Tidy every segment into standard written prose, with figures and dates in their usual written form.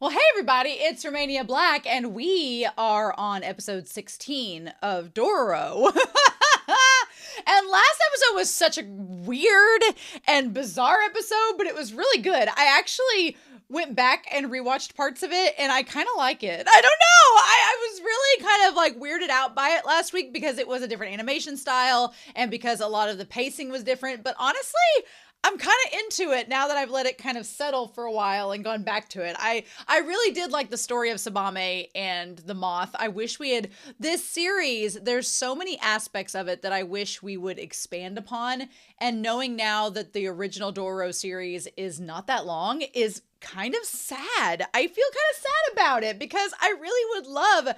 Well, hey everybody, it's Romania Black, and we are on episode 16 of Dororo. And last episode was such a weird and bizarre episode, but it was really good. I actually went back and rewatched parts of it, and I kind of like it. I don't know. I was really kind of like weirded out by it last week because it was a different animation style and because a lot of the pacing was different. But honestly, I'm kind of into it now that I've let it kind of settle for a while and gone back to it. I really did like the story of Sabame and the moth. I wish we had this series. There's so many aspects of it that I wish we would expand upon. And knowing now that the original Dororo series is not that long is kind of sad. I feel kind of sad about it because I really would love.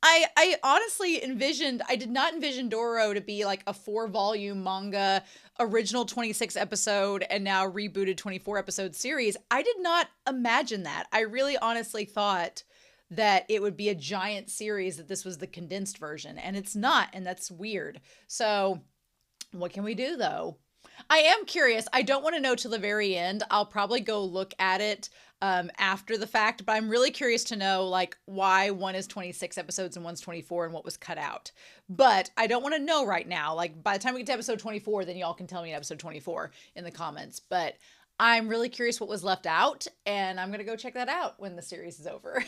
I honestly I did not envision Dororo to be like a 4-volume manga, original 26 episode, and now rebooted 24 episode series. I did not imagine that. I really honestly thought that it would be a giant series, that this was the condensed version, and it's not, and that's weird. So what can we do though? I am curious. I don't want to know till the very end. I'll probably go look at it after the fact, but I'm really curious to know like why one is 26 episodes and one's 24 and what was cut out. But I don't want to know right now. Like by the time we get to episode 24, then y'all can tell me in episode 24 in the comments. But I'm really curious what was left out, and I'm going to go check that out when the series is over.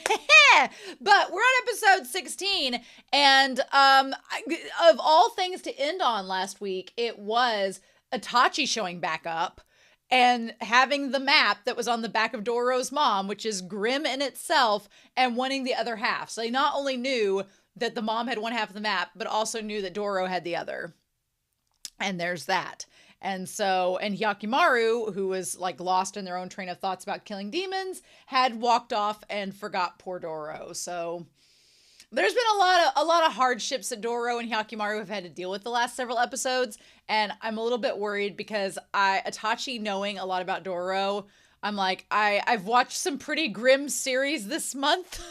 But we're on episode 16, and of all things to end on last week, it was Itachi showing back up and having the map that was on the back of Dororo's mom, which is grim in itself, and wanting the other half. So they not only knew that the mom had one half of the map, but also knew that Dororo had the other. And there's that. And so, and Hyakkimaru, who was like lost in their own train of thoughts about killing demons, had walked off and forgot poor Dororo. So there's been a lot of hardships that Dororo and Hyakkimaru have had to deal with the last several episodes, and I'm a little bit worried because Itachi knowing a lot about Dororo, I'm like, I've watched some pretty grim series this month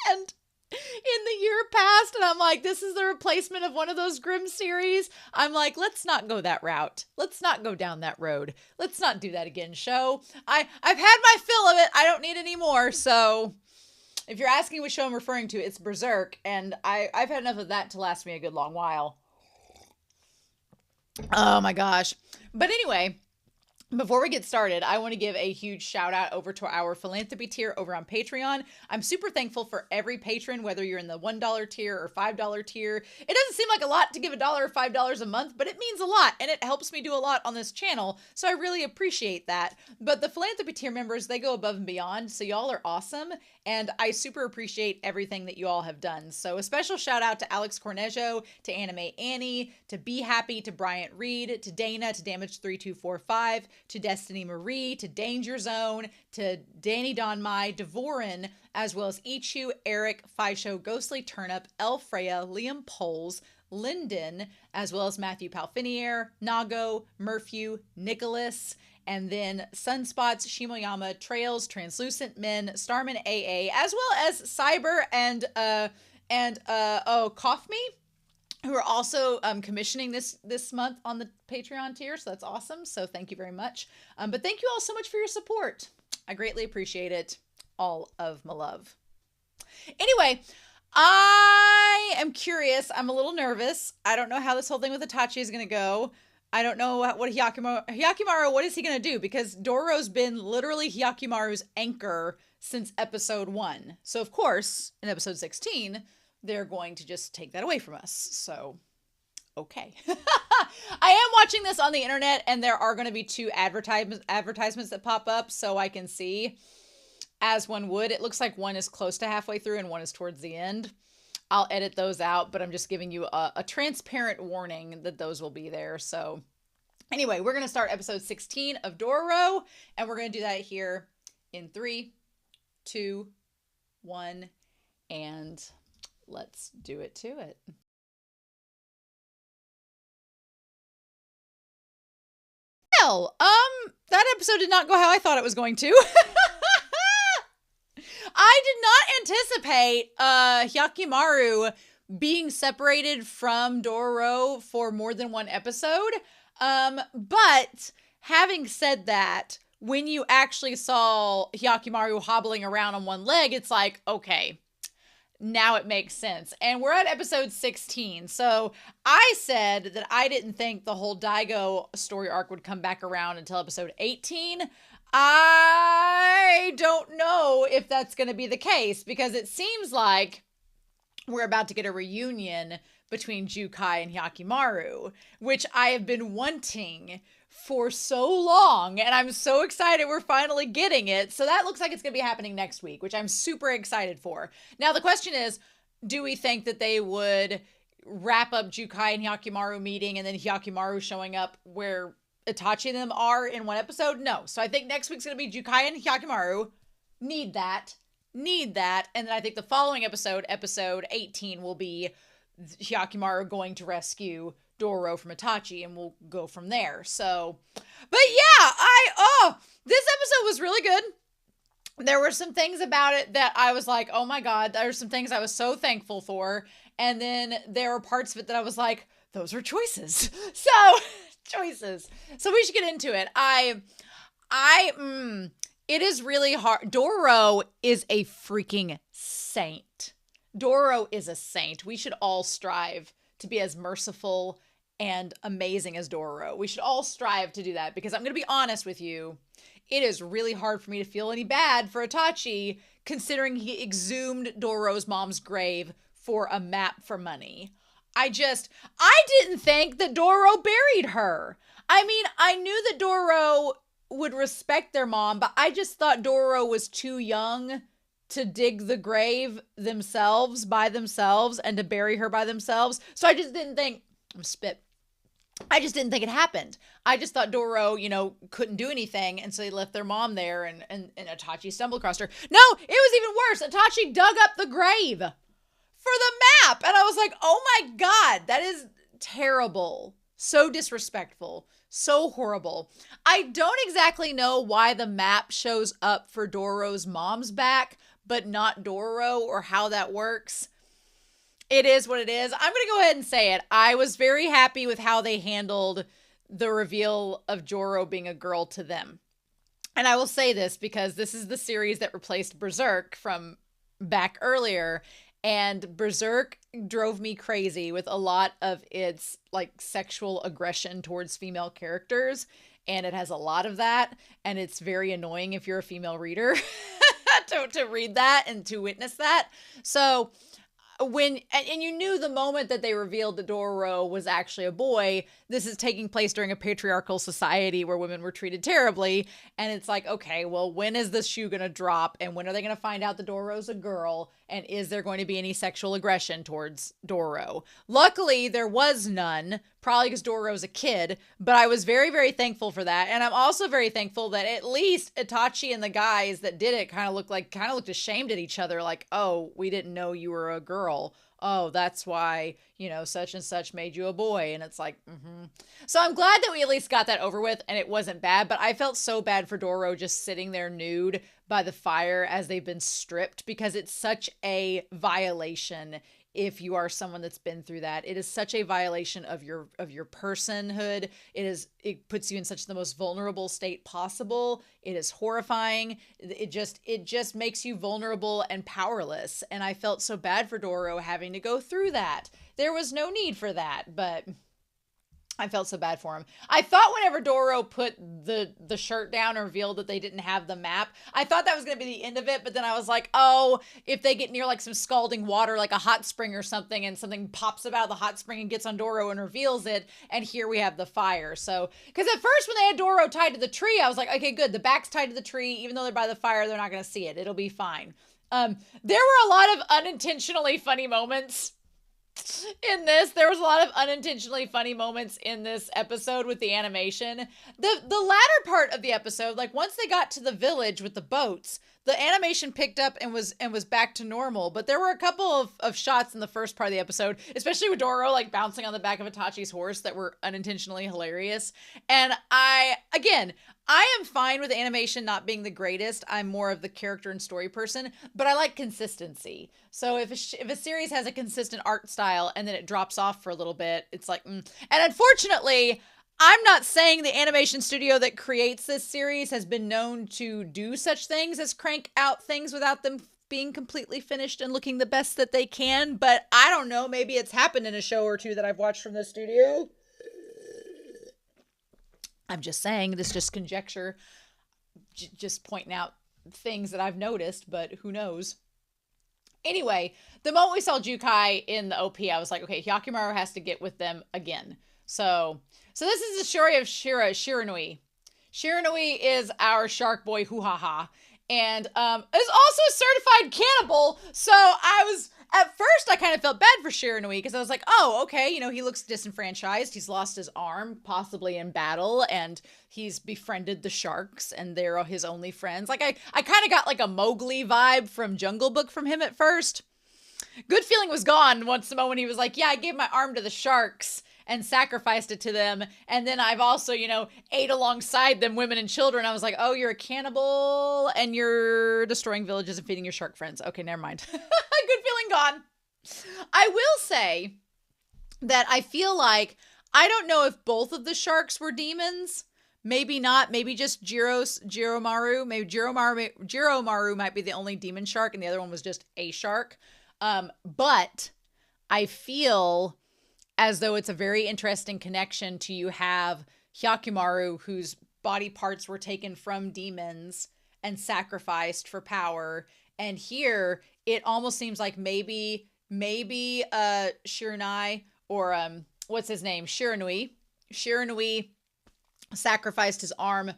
and in the year past, and I'm like, this is the replacement of one of those grim series. I'm like, let's not go that route. Let's not go down that road. Let's not do that again, show. I've had my fill of it. I don't need any more. So if you're asking what show I'm referring to, it's Berserk, and I've had enough of that to last me a good long while. Oh my gosh. But anyway, before we get started, I want to give a huge shout out over to our philanthropy tier over on Patreon. I'm super thankful for every patron, whether you're in the $1 tier or $5 tier. It doesn't seem like a lot to give $1 or $5 a month, but it means a lot, and it helps me do a lot on this channel, so I really appreciate that. But the philanthropy tier members, they go above and beyond, so y'all are awesome, and I super appreciate everything that you all have done. So a special shout out to Alex Cornejo, to Anime Annie, to Be Happy, to Bryant Reed, to Dana, to Damage3245, to Destiny Marie, to Danger Zone, to Danny Donmai, Devorin, as well as Ichu, Eric, Fisho, Ghostly Turnip, El Freya, Liam Poles, Lyndon, as well as Matthew Palfinier, Nago, Murphew, Nicholas, and then Sunspots, Shimoyama, Trails, Translucent Men, Starman AA, as well as Cyber and Cough Me, who are also commissioning this month on the Patreon tier. So that's awesome. So thank you very much. But thank you all so much for your support. I greatly appreciate it. All of my love. Anyway, I am curious. I'm a little nervous. I don't know how this whole thing with Itachi is going to go. I don't know what Hyakkimaru, what is he going to do? Because Dororo's been literally Hyakkimaru's anchor since episode 1. So of course, in episode 16, they're going to just take that away from us. So, okay. I am watching this on the internet, and there are going to be 2 advertisements that pop up so I can see, as one would. It looks like one is close to halfway through and one is towards the end. I'll edit those out, but I'm just giving you a transparent warning that those will be there. So anyway, we're going to start episode 16 of Dororo, and we're going to do that here in 3, 2, 1, and let's do it to it. Well, that episode did not go how I thought it was going to. I did not anticipate Hyakkimaru being separated from Dororo for more than one episode. But having said that, when you actually saw Hyakkimaru hobbling around on one leg, it's like, okay, now it makes sense. And we're at episode 16. So I said that I didn't think the whole Daigo story arc would come back around until episode 18. I don't know if that's going to be the case, because it seems like we're about to get a reunion between Jukai and Hyakkimaru, which I have been wanting for so long, and I'm so excited we're finally getting it. So that looks like it's going to be happening next week, which I'm super excited for. Now the question is, do we think that they would wrap up Jukai and Hyakkimaru meeting and then Hyakkimaru showing up where Itachi and them are in one episode? No. So I think next week's going to be Jukai and Hyakkimaru. Need that. And then I think the following episode 18, will be Hyakkimaru going to rescue Dororo from Itachi, and we'll go from there. So, but yeah, this episode was really good. There were some things about it that I was like, oh my God, there were some things I was so thankful for. And then there were parts of it that I was like, those were choices. So, choices. So we should get into it. It is really hard. Dororo is a freaking saint. Dororo is a saint. We should all strive to be as merciful and amazing as Dororo. We should all strive to do that, because I'm going to be honest with you. It is really hard for me to feel any bad for Itachi, considering he exhumed Dororo's mom's grave for a map for money. I didn't think that Dororo buried her. I mean, I knew that Dororo would respect their mom, but I just thought Dororo was too young to dig the grave by themselves and to bury her by themselves. So I just didn't think, I just didn't think it happened. I just thought Dororo, couldn't do anything, and so they left their mom there, and Itachi stumbled across her. No, it was even worse. Itachi dug up the grave for the map, and I was like, oh my God, that is terrible. So disrespectful. So horrible. I don't exactly know why the map shows up for Dororo's mom's back, but not Dororo, or how that works. It is what it is. I'm going to go ahead and say it. I was very happy with how they handled the reveal of Joro being a girl to them. And I will say this because this is the series that replaced Berserk from back earlier. And Berserk drove me crazy with a lot of its sexual aggression towards female characters. And it has a lot of that. And it's very annoying if you're a female reader to read that and to witness that. So and you knew the moment that they revealed that Dororo was actually a boy, this is taking place during a patriarchal society where women were treated terribly. And it's like, okay, well, when is this shoe going to drop? And when are they going to find out that Dororo's a girl? And is there going to be any sexual aggression towards Dororo? Luckily, there was none, probably because Dororo's a kid, but I was very, very thankful for that. And I'm also very thankful that at least Itachi and the guys that did it kind of looked ashamed at each other. Like, oh, we didn't know you were a girl. Oh, that's why, such and such made you a boy. And it's like, So I'm glad that we at least got that over with and it wasn't bad, but I felt so bad for Dororo just sitting there nude by the fire as they've been stripped, because it's such a violation. If you are someone that's been through that, it is such a violation of your personhood. It puts you in such the most vulnerable state possible. It is horrifying. It just makes you vulnerable and powerless. And I felt so bad for Dororo having to go through that. There was no need for that, but I felt so bad for him. I thought whenever Dororo put the shirt down and revealed that they didn't have the map, I thought that was going to be the end of it. But then I was like, oh, if they get near some scalding water, like a hot spring or something, and something pops up out of the hot spring and gets on Dororo and reveals it, and here we have the fire. So, because at first when they had Dororo tied to the tree, I was like, okay, good. The back's tied to the tree. Even though they're by the fire, they're not going to see it. It'll be fine. There were a lot of unintentionally funny moments in this. There was a lot of unintentionally funny moments in this episode with the animation. The latter part of the episode, once they got to the village with the boats, the animation picked up and was back to normal. But there were a couple of shots in the first part of the episode, especially with Dororo bouncing on the back of Itachi's horse, that were unintentionally hilarious. And I am fine with animation not being the greatest. I'm more of the character and story person, but I like consistency. So if a series has a consistent art style and then it drops off for a little bit, it's like, And unfortunately, I'm not saying the animation studio that creates this series has been known to do such things as crank out things without them being completely finished and looking the best that they can, but I don't know, maybe it's happened in a show or two that I've watched from the studio. I'm just saying, this is just conjecture, just pointing out things that I've noticed, but who knows. Anyway, the moment we saw Jukai in the OP, I was like, okay, Hyakkimaru has to get with them again. So this is the story of Shiranui. Shiranui is our shark boy hoo-ha-ha, and is also a certified cannibal. So at first I kind of felt bad for Shiranui because I was like, oh, okay, you know, he looks disenfranchised. He's lost his arm, possibly in battle, and he's befriended the sharks, and they're his only friends. Like, I kind of got like a Mowgli vibe from Jungle Book from him at first. Good feeling was gone once the moment he was like, yeah, I gave my arm to the sharks and sacrificed it to them. And then I've also, you know, ate alongside them women and children. I was like, oh, you're a cannibal and you're destroying villages and feeding your shark friends. Okay, never mind. Good feeling gone. I will say that I feel like, I don't know if both of the sharks were demons. Maybe not. Maybe just Jiromaru. Maybe Jiromaru might be the only demon shark and the other one was just a shark. But I feel as though it's a very interesting connection to you have Hyakkimaru, whose body parts were taken from demons and sacrificed for power. And here it almost seems like maybe Shiranui or what's his name? Shiranui sacrificed his arm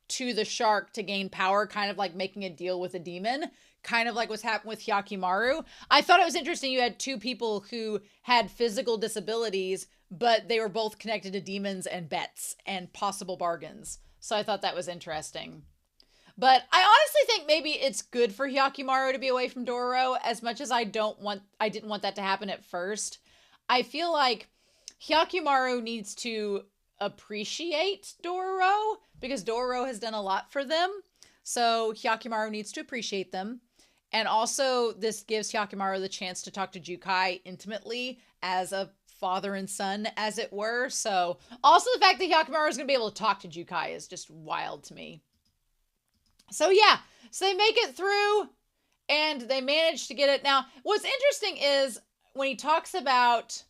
to the shark to gain power, kind of like making a deal with a demon. Kind of like what's happened with Hyakkimaru. I thought it was interesting you had two people who had physical disabilities, but they were both connected to demons and bets and possible bargains. So I thought that was interesting. But I honestly think maybe it's good for Hyakkimaru to be away from Dororo, as much as I didn't want that to happen at first. I feel like Hyakkimaru needs to appreciate Dororo because Dororo has done a lot for them. So Hyakkimaru needs to appreciate them. And also, this gives Hyakkimaru the chance to talk to Jukai intimately as a father and son, as it were. So, also the fact that Hyakkimaru is going to be able to talk to Jukai is just wild to me. So, yeah. So, they make it through, and they manage to get it. Now, what's interesting is when he talks about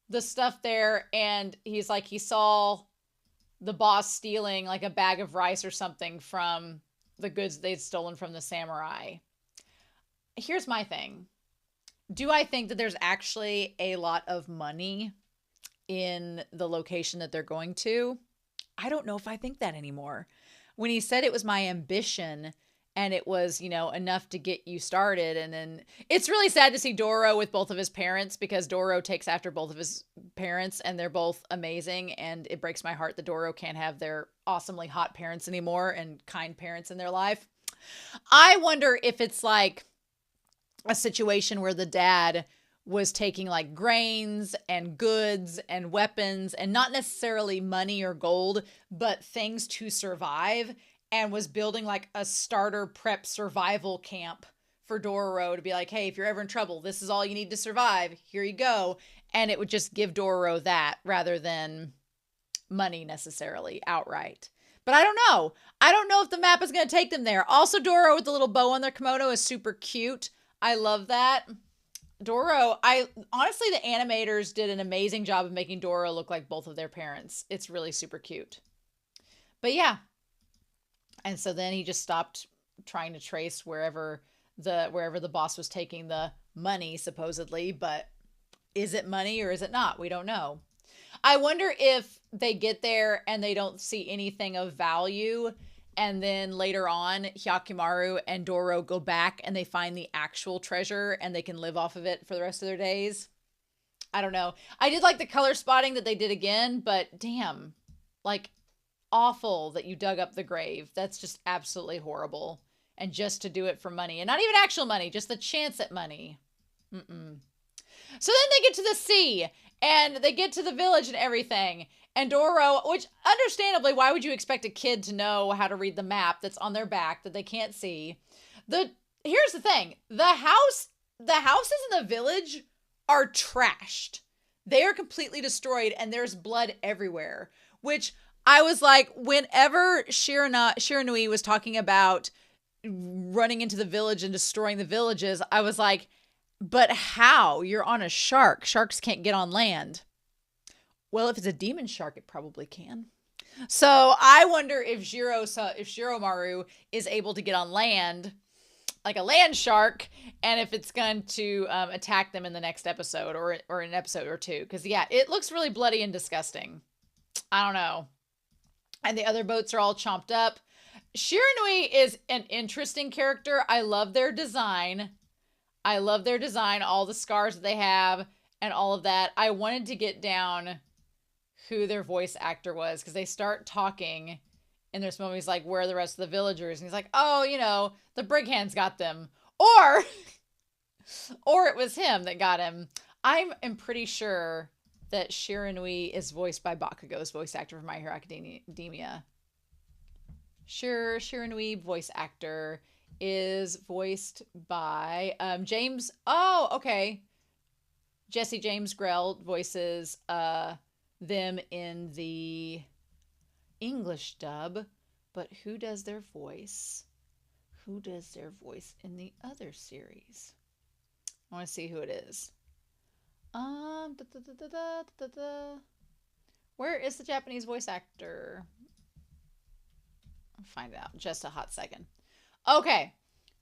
the stuff there, and he's like, he saw the boss stealing, like, a bag of rice or something from the goods they'd stolen from the samurai. Here's my thing. Do I think that there's actually a lot of money in the location that they're going to? I don't know if I think that anymore. When he said it was my ambition and it was, you know, enough to get you started, and then it's really sad to see Dororo with both of his parents because Dororo takes after both of his parents and they're both amazing, and it breaks my heart that Dororo can't have their awesomely hot parents anymore and kind parents in their life. I wonder if it's like a situation where the dad was taking like grains and goods and weapons and not necessarily money or gold, but things to survive, and was building like a starter prep survival camp for Dororo to be like, hey, if you're ever in trouble, this is all you need to survive. Here you go. And it would just give Dororo that rather than money necessarily outright. But I don't know. I don't know if the map is going to take them there. Also, Dororo with the little bow on their kimono is super cute. I love that. Dororo, honestly, the animators did an amazing job of making Dororo look like both of their parents. It's really super cute. But yeah. And so then he just stopped trying to trace wherever the boss was taking the money, supposedly. But is it money or is it not? We don't know. I wonder if they get there and they don't see anything of value, and then later on, Hyakkimaru and Dororo go back and they find the actual treasure and they can live off of it for the rest of their days. I don't know. I did like the color spotting that they did again, but damn, like, awful that you dug up the grave. That's just absolutely horrible. And just to do it for money, and not even actual money, just the chance at money. So then they get to the sea and they get to the village and everything. And Dororo, which understandably, why would you expect a kid to know how to read the map that's on their back that they can't see? Here's the thing. The houses in the village are trashed. They are completely destroyed and there's blood everywhere. which I was like, whenever Shiranui was talking about running into the village and destroying the villages, I was like, but how? You're on a shark. Sharks can't get on land. Well, if it's a demon shark, it probably can. So I wonder if Shiromaru is able to get on land, like a land shark, and if it's going to attack them in the next episode or an episode or two. Because, yeah, it looks really bloody and disgusting. I don't know. And the other boats are all chomped up. Shiranui is an interesting character. I love their design. All the scars that they have and all of that. I wanted to get down who their voice actor was because they start talking in this moment. He's like, where are the rest of the villagers? And he's like, oh, you know, the Brigands got them. Or it was him that got him. I am pretty sure that Shiranui is voiced by Bakugo's voice actor from My Hero Academia. Shiranui voice actor is voiced by James. Oh, okay. Jesse James Grell voices them in the English dub, but who does their voice? Who does their voice in the other series? I want to see who it is. Where is the Japanese voice actor? I'll find out in just a hot second. Okay,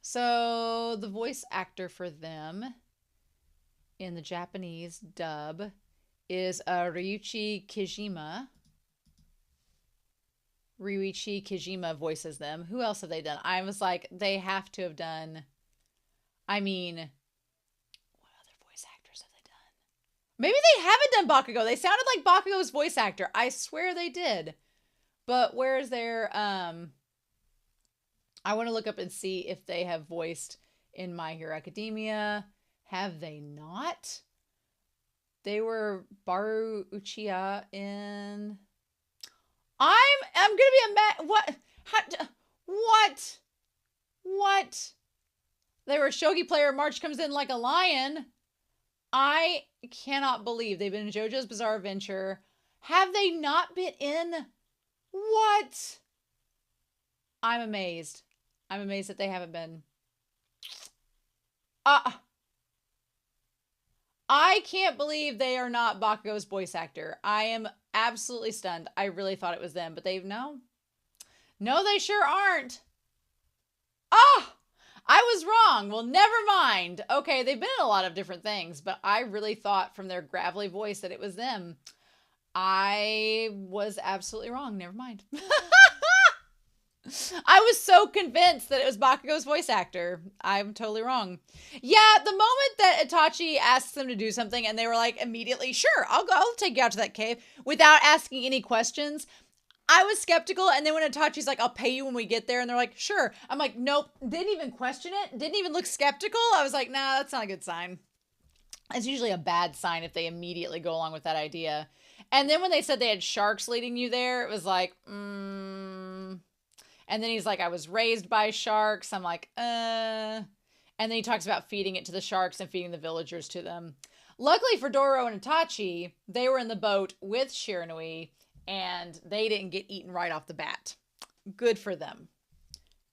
so the voice actor for them in the Japanese dub is Ryuichi Kijima. Ryuichi Kijima voices them. Who else have they done? I was like, they have to have done. I mean, what other voice actors have they done? Maybe they haven't done Bakugo. They sounded like Bakugo's voice actor. I swear they did. But where is their I want to look up and see if they have voiced in My Hero Academia. Have they not? They were Baru Uchiha in... I'm gonna be a what? What? They were a shogi player. March comes in like a lion. I cannot believe they've been in JoJo's Bizarre Adventure. Have they not been in? What? I'm amazed. I'm amazed that they haven't been. I can't believe they are not Bakugo's voice actor. I am absolutely stunned. I really thought it was them, but no, they sure aren't. I was wrong. Well, never mind. Okay, they've been in a lot of different things, but I really thought from their gravelly voice that it was them. I was absolutely wrong. Never mind. I was so convinced that it was Bakugo's voice actor. I'm totally wrong. Yeah, the moment that Itachi asks them to do something and they were like immediately, sure, I'll take you out to that cave without asking any questions. I was skeptical. And then when Itachi's like, I'll pay you when we get there. And they're like, sure. I'm like, nope. Didn't even question it. Didn't even look skeptical. I was like, nah, that's not a good sign. It's usually a bad sign if they immediately go along with that idea. And then when they said they had sharks leading you there, it was like, And then he's like, I was raised by sharks. I'm like, And then he talks about feeding it to the sharks and feeding the villagers to them. Luckily for Dororo and Itachi, they were in the boat with Shiranui, and they didn't get eaten right off the bat. Good for them.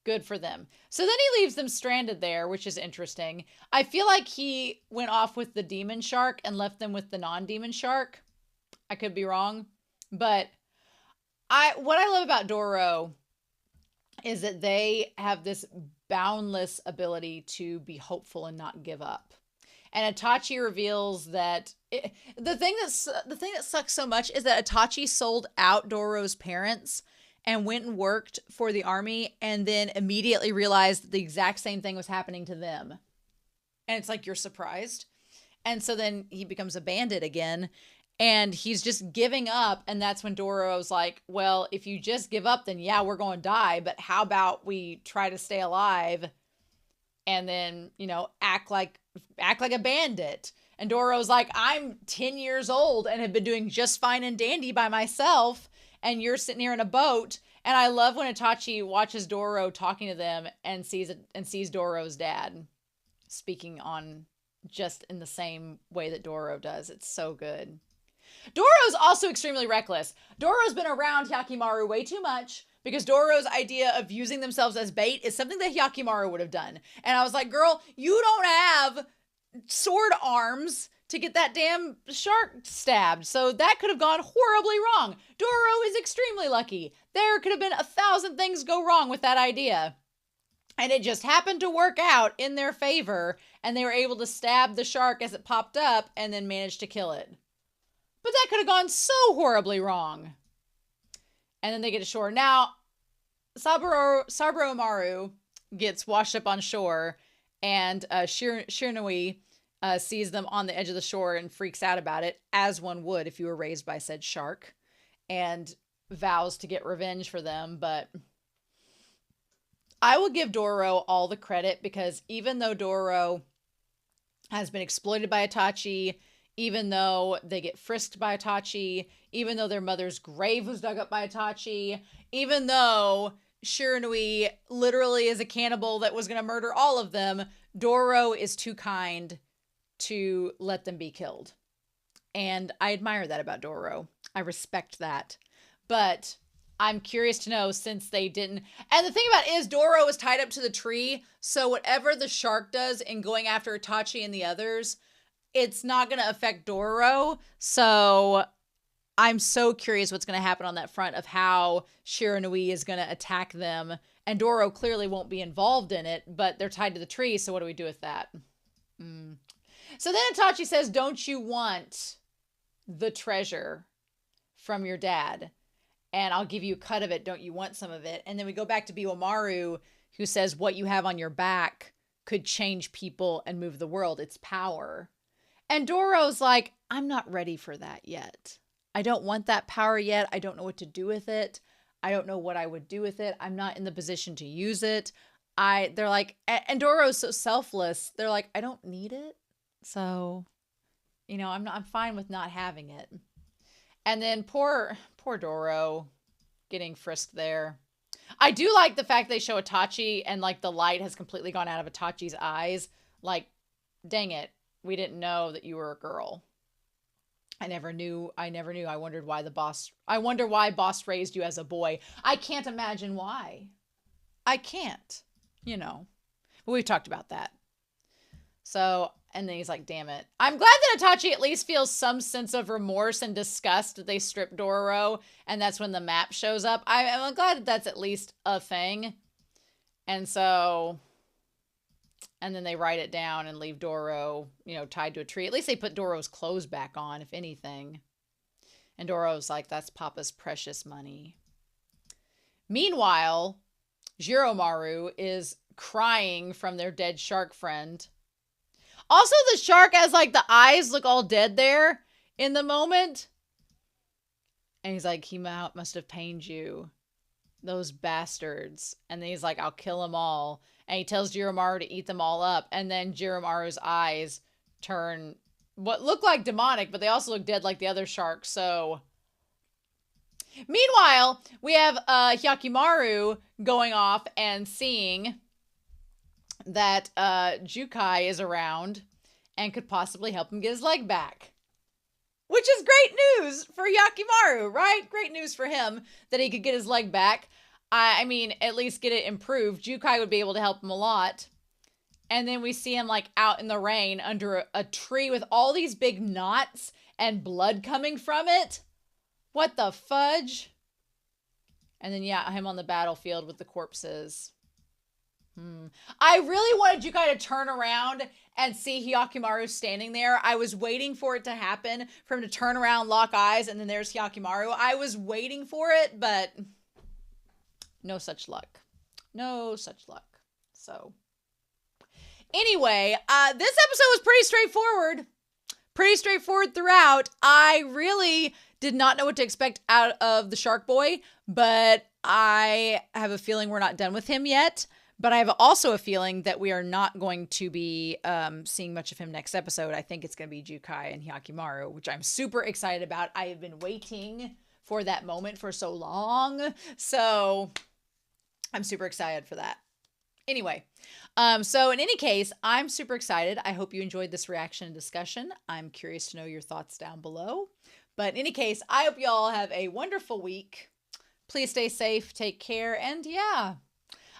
Good for them. So then he leaves them stranded there, which is interesting. I feel like he went off with the demon shark and left them with the non-demon shark. I could be wrong. But what I love about Dororo is that they have this boundless ability to be hopeful and not give up. And Itachi reveals that the thing that sucks so much is that Itachi sold out Dororo's parents and went and worked for the army and then immediately realized that the exact same thing was happening to them. And it's like, you're surprised. And so then he becomes a bandit again. And he's just giving up. And that's when Dororo's like, well, if you just give up, then yeah, we're going to die. But how about we try to stay alive and then, act like a bandit. And Dororo's like, I'm 10 years old and have been doing just fine and dandy by myself. And you're sitting here in a boat. And I love when Itachi watches Dororo talking to them and sees Dororo's dad speaking on just in the same way that Dororo does. It's so good. Dororo's also extremely reckless. Dororo's been around Hyakkimaru way too much because Dororo's idea of using themselves as bait is something that Hyakkimaru would have done. And I was like, girl, you don't have sword arms to get that damn shark stabbed. So that could have gone horribly wrong. Dororo is extremely lucky. There could have been 1,000 things go wrong with that idea. And it just happened to work out in their favor, and they were able to stab the shark as it popped up and then managed to kill it. But that could have gone so horribly wrong. And then they get to shore. Now, Saburo gets washed up on shore, and Shiranui sees them on the edge of the shore and freaks out about it, as one would if you were raised by said shark, and vows to get revenge for them. But I will give Dororo all the credit, because even though Dororo has been exploited by Itachi, even though they get frisked by Itachi, even though their mother's grave was dug up by Itachi, even though Shiranui literally is a cannibal that was going to murder all of them, Dororo is too kind to let them be killed. And I admire that about Dororo. I respect that. But I'm curious to know, since they didn't... And the thing about it is, Dororo is tied up to the tree, so whatever the shark does in going after Itachi and the others, it's not going to affect Dororo. So I'm so curious what's going to happen on that front of how Shiranui is going to attack them. And Dororo clearly won't be involved in it, but they're tied to the tree, so what do we do with that? So then Itachi says, don't you want the treasure from your dad? And I'll give you a cut of it. Don't you want some of it? And then we go back to Biwamaru, who says what you have on your back could change people and move the world. It's power. And Dororo's like, I'm not ready for that yet. I don't want that power yet. I don't know what to do with it. I don't know what I would do with it. I'm not in the position to use it. They're like, and Dororo's so selfless. They're like, I don't need it. So, you know, I'm fine with not having it. And then poor Dororo getting frisked there. I do like the fact they show Itachi and like the light has completely gone out of Itachi's eyes. Like, dang it. We didn't know that you were a girl. I never knew. I wondered why why boss raised you as a boy. I can't imagine why. I can't, you know, but we've talked about that. So, and then he's like, damn it. I'm glad that Itachi at least feels some sense of remorse and disgust that they stripped Dororo. And that's when the map shows up. I'm glad that that's at least a thing. And so, and then they write it down and leave Dororo, you know, tied to a tree. At least they put Dororo's clothes back on, if anything. And Dororo's like, that's Papa's precious money. Meanwhile, Jiromaru is crying from their dead shark friend. Also, the shark has, like, the eyes look all dead there in the moment. And he's like, he must have pained you. Those bastards. And then he's like, I'll kill them all. And he tells Jiromaru to eat them all up. And then Jiromaru's eyes turn what look like demonic, but they also look dead like the other sharks. So, meanwhile, we have Hyakkimaru going off and seeing that Jukai is around and could possibly help him get his leg back. Which is great news for Hyakkimaru, right? Great news for him that he could get his leg back. I mean, at least get it improved. Jukai would be able to help him a lot. And then we see him like out in the rain under a tree with all these big knots and blood coming from it. What the fudge? And then, yeah, him on the battlefield with the corpses. I really wanted Jukai to turn around and see Hyakkimaru standing there. I was waiting for it to happen, for him to turn around, lock eyes, and then there's Hyakkimaru. I was waiting for it, but no such luck. No such luck. So, anyway, this episode was pretty straightforward. Pretty straightforward throughout. I really did not know what to expect out of the Shark Boy, but I have a feeling we're not done with him yet. But I have also a feeling that we are not going to be seeing much of him next episode. I think it's going to be Jukai and Hyakkimaru, which I'm super excited about. I have been waiting for that moment for so long. So I'm super excited for that. Anyway, so in any case, I'm super excited. I hope you enjoyed this reaction and discussion. I'm curious to know your thoughts down below. But in any case, I hope you all have a wonderful week. Please stay safe, take care, and yeah,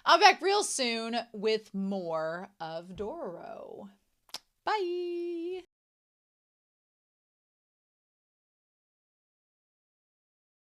I'll be back real soon with more of Dororo. Bye.